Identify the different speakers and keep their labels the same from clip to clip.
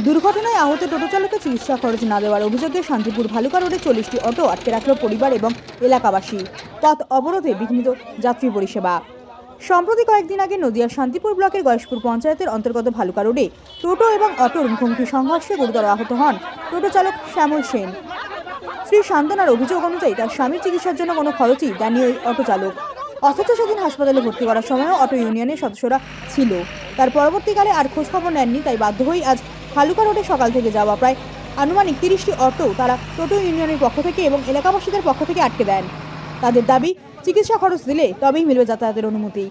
Speaker 1: দুর্ঘটনায় আহত টোটো চালকের চিকিৎসা খরচ না দেওয়ার অভিযোগে শান্তিপুর ভালুকা রোডে 40টি অটো আটকে রাখল পরিবার এবং এলাকাবাসী। পথ অবরোধে বিঘ্নিত যাত্রী পরিষেবা। সম্প্রতি কয়েকদিন আগে নদিয়ার শান্তিপুর ব্লকের গয়েশপুর পঞ্চায়েতের অন্তর্গত ভালুকা রোডে টোটো এবং অটোর মুখোমুখি সংঘর্ষে গুরুতর আহত হন টোটো চালক শ্যামল সেন। শ্রী শান্তনার অভিযোগ অনুযায়ী তার স্বামীর চিকিৎসার জন্য কোনো খরচই দেননি ওই অটো চালক। অথচ সেদিন হাসপাতালে ভর্তি করার সময়ও অটো ইউনিয়নের সদস্যরা ছিল। তার পরবর্তীকালে আর খোঁজখবর নেননি, তাই বাধ্য হয়েই আজ ভালুকা রোডে সকাল থেকে যাওয়া প্রায় আনুমানিক 30টি অটো তারা টোটো ইউনিয়নের পক্ষ থেকে এবং এলাকাবাসীদের পক্ষ থেকে আটকে দেন। তাদের দাবি, চিকিৎসা খরচ দিলে তবেই মিলবে যাতায়াতের অনুমতি।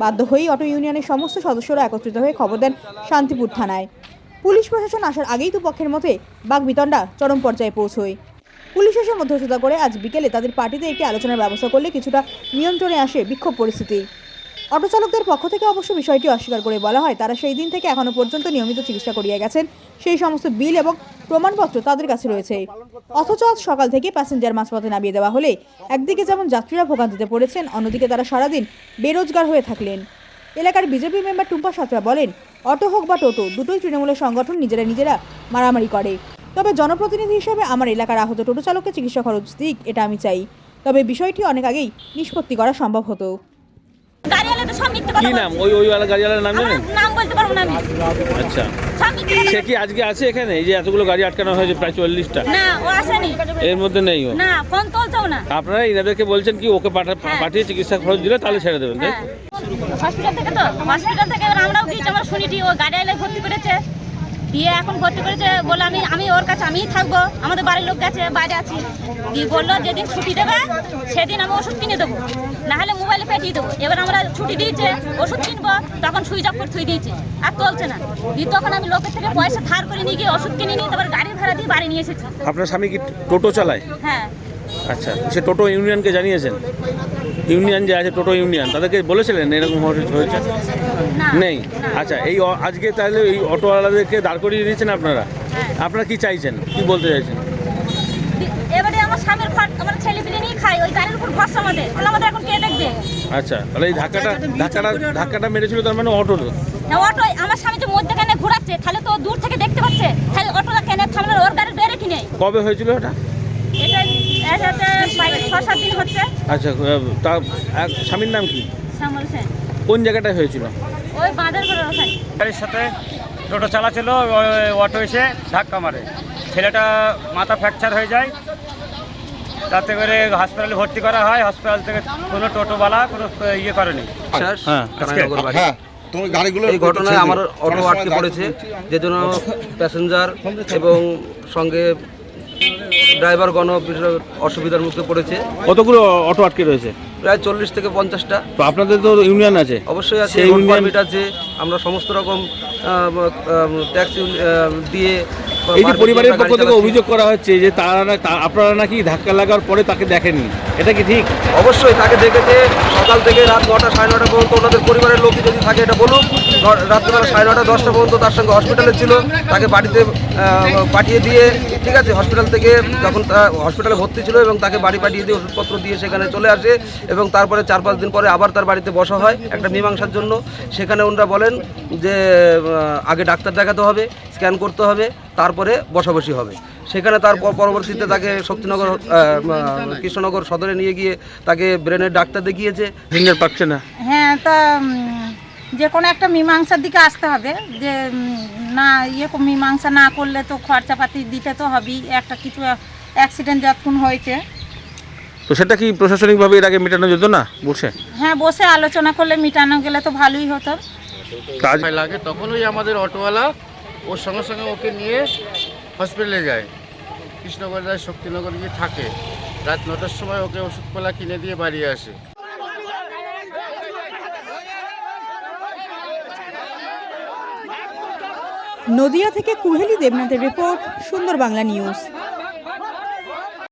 Speaker 1: বাধ্য হয়েই অটো ইউনিয়নের সমস্ত সদস্যরা একত্রিত হয়ে খবর দেন শান্তিপুর থানায়। পুলিশ প্রশাসন আসার আগেই দুপক্ষের মধ্যে বাকবিতণ্ডা চরম পর্যায়ে পৌঁছয়। পুলিশ এসে মধ্যস্থতা করে আজ বিকেলে তাদের পার্টিতে একটি আলোচনার ব্যবস্থা করলে কিছুটা নিয়ন্ত্রণে আসে বিক্ষোভ পরিস্থিতি। অটো চালকদের পক্ষ থেকে অবশ্য বিষয়টি অস্বীকার করে বলা হয় তারা সেই দিন থেকে এখনো পর্যন্ত নিয়মিত চিকিৎসা করিয়ে গেছেন, সেই সমস্ত বিল এবং প্রমাণপত্র তাদের কাছে রয়েছে। অথচ আজ সকাল থেকে প্যাসেঞ্জার মাঝপথে নামিয়ে দেওয়া হলে একদিকে যেমন যাত্রীরা ভোগান্তিতে পড়েছেন, অন্যদিকে তারা সারাদিন বেরোজগার হয়ে থাকলেন। এলাকার বিজেপি মেম্বার টুম্পা সাঁতরা বলেন, অটো হোক বা টোটো, দুটোই তৃণমূলের সংগঠন, নিজেরা মারামারি করে। তবে জনপ্রতিনিধি হিসেবে আমার এলাকার আহত টোটো চালককে চিকিৎসা খরচ দিক, এটা আমি চাই। তবে বিষয়টি অনেক আগেই নিষ্পত্তি করা সম্ভব হতো।
Speaker 2: কি নাম ওই গাড়িওয়ালার নাম জানেন?
Speaker 3: নাম বলতে পারবো না আমি।
Speaker 2: আচ্ছা, সে কি আজকে আছে এখানে? এই যে এতগুলো গাড়ি আটকানো হয়েছে প্রায় 40টা।
Speaker 3: না, ও আসেনি।
Speaker 2: এর মধ্যে নেই ও?
Speaker 3: না, ফোন তুলছেও না।
Speaker 2: আপনারা এনাদেরকে বলছেন কি ওকে পাঠিয়ে চিকিৎসা খরচ দিলে তাহলে ছেড়ে দেবেন, তাই?
Speaker 3: হসপিটাল থেকে আমরাও গিয়েছি, আমরা শুনিটি ও গাড়ি এলে ভর্তি করেছে, দিয়ে এখন ভর্তি করেছে বলে আমি ওর কাছে আমিই থাকবো, আমাদের বাড়ির লোক গেছে, বাইরে আছি। দিয়ে বললো যেদিন ছুটি দেবে সেদিন আমি ওষুধ কিনে দেবো, নাহলে মোবাইলে পেটিয়ে দেবো। এবার আমরা ছুটি দিয়েছে, ওষুধ কিনবো, তখন সুইচ অফ করে থুই দিয়েছে, আর চলছে না। দিয়ে তখন আমি লোকের থেকে পয়সা ধার করে নিয়ে গিয়ে ওষুধ কিনে নিয়ে তারপর গাড়ি ভাড়া দিয়ে বাড়ি নিয়ে এসেছি।
Speaker 2: আপনার স্বামী কি টোটো চালায়?
Speaker 3: হ্যাঁ।
Speaker 2: আচ্ছা, সে টোটো ইউনিয়নকে জানিয়েছেন? ইউনিয়ন যে আছে টোটো ইউনিয়ন, তাদেরকে বলেছিলেন এরকম হয়েছে? নেই। আচ্ছা, এই আজকে তাহলে এই অটোওয়ালাদেরকে দাঁড় করিয়ে দিয়েছেন আপনারা। আপনারা কি চাইছেন, কি বলতে চাইছেন?
Speaker 3: এবারে আমার স্বামীর ঘর, আমার ছেলে পিলে নিয়ে খাই, ওই গাড়ির উপর ভরসা আমাদের, তাহলে আমাদের এখন কে দেখবে?
Speaker 2: আচ্ছা, তাহলে এই ধাক্কাটা মেরেছিল তার মানে অটো?
Speaker 3: হ্যাঁ, অটো। আমার স্বামী যে মধ্যখানে ঘোরাচ্ছে, তাহলে তো দূর থেকে দেখতে পাচ্ছে, তাহলে অটোটা কেনে থামলো, ওর গাড়ির বেড়ে কিনে।
Speaker 2: কবে হয়েছিল এটা?
Speaker 3: এটা 6-7 দিন হচ্ছে।
Speaker 2: আচ্ছা, তা স্বামীর নাম কি?
Speaker 3: শ্যামল সেন।
Speaker 2: কোন জায়গাটায় হয়েছিল?
Speaker 3: ওই বাঁধের ঘরের ওখানে।
Speaker 4: গাড়ির সাথে টোটো চালাচ্ছিল, অটো এসে ধাক্কা মারে, ছেলেটা মাথা ফ্র্যাকচার হয়ে যায়, তাতে করে হাসপাতালে ভর্তি করা হয়। হাসপাতাল থেকে কোনো টোটোওয়ালা কোনো ইয়ে করেনি।
Speaker 5: এই ঘটনায় আমার অটো আটকে পড়েছে, যে জন্য প্যাসেঞ্জার এবং সঙ্গে ড্রাইভারগণ অসুবিধার মুখে পড়েছে।
Speaker 2: কতগুলো অটো আটকে রয়েছে?
Speaker 5: প্রায় 40 থেকে 50টা।
Speaker 2: তো আপনাদের তো ইউনিয়ন আছে?
Speaker 5: অবশ্যই আছে, রোড পারমিট আছে, আমরা সমস্ত রকম ট্যাক্স দিয়ে।
Speaker 2: এই যে পরিবারের পক্ষ থেকে অভিযোগ করা হচ্ছে যে আপনারা নাকি ধাক্কা লাগার পরে তাকে দেখেনি, এটা কি ঠিক?
Speaker 5: অবশ্যই তাকে দেখেছে, সকাল থেকে রাত 9টা 9:30 পর্যন্ত ওনাদের পরিবারের লোক যদি থাকে এটা বলুন। রাত্রিবেলা 9:30 10টা পর্যন্ত তার সঙ্গে হসপিটালে ছিল, তাকে বাড়িতে পাঠিয়ে দিয়ে, ঠিক আছে, হসপিটাল থেকে যখন হসপিটালে ভর্তি ছিল এবং তাকে বাড়ি পাঠিয়ে দিয়ে ওষুধপত্র দিয়ে সেখানে চলে আসে, এবং তারপরে 4-5 দিন পরে আবার তার বাড়িতে বসা হয় একটা মীমাংসার জন্য। সেখানে ওনারা বলেন যে আগে ডাক্তার দেখাতে হবে, স্ক্যান করতে হবে, তারপরে বসাবসি হবে। সেখানে তার পরবর্তীতে তাকে শক্তিনগর কৃষ্ণনগর সদরে নিয়ে গিয়ে তাকে ব্রেনের ডাক্তার দেখিয়েছে।
Speaker 2: পাচ্ছে না।
Speaker 6: হ্যাঁ, তা যে কোনো একটা মীমাংসার দিকে আসতে হবে, যে না মীমাংসা না করলে তো খরচাপাতি দিতে তো হবেই। একটা কিছু অ্যাক্সিডেন্ট যখন হয়েছে,
Speaker 2: তো সেটা কি প্রশাসনিকভাবে এর আগে মেটানো যেত না? বসে
Speaker 6: হ্যাঁ, বসে আলোচনা করলে মেটানো গেলে তো ভালোই হতো।
Speaker 7: কাজ লাগে তখন ওই আমাদের অটোওয়ালা ওর সঙ্গে সঙ্গে ওকে নিয়ে হসপিটালে যায়, কৃষ্ণনগর যায়, শক্তিনগর গিয়ে থাকে। রাত 9টার সময় ওকে ওষুধপালা কিনে দিয়ে বাড়ি আসে।
Speaker 1: নদিয়া থেকে কুহেলি দেবনাথের রিপোর্ট, সুন্দর বাংলা নিউজ।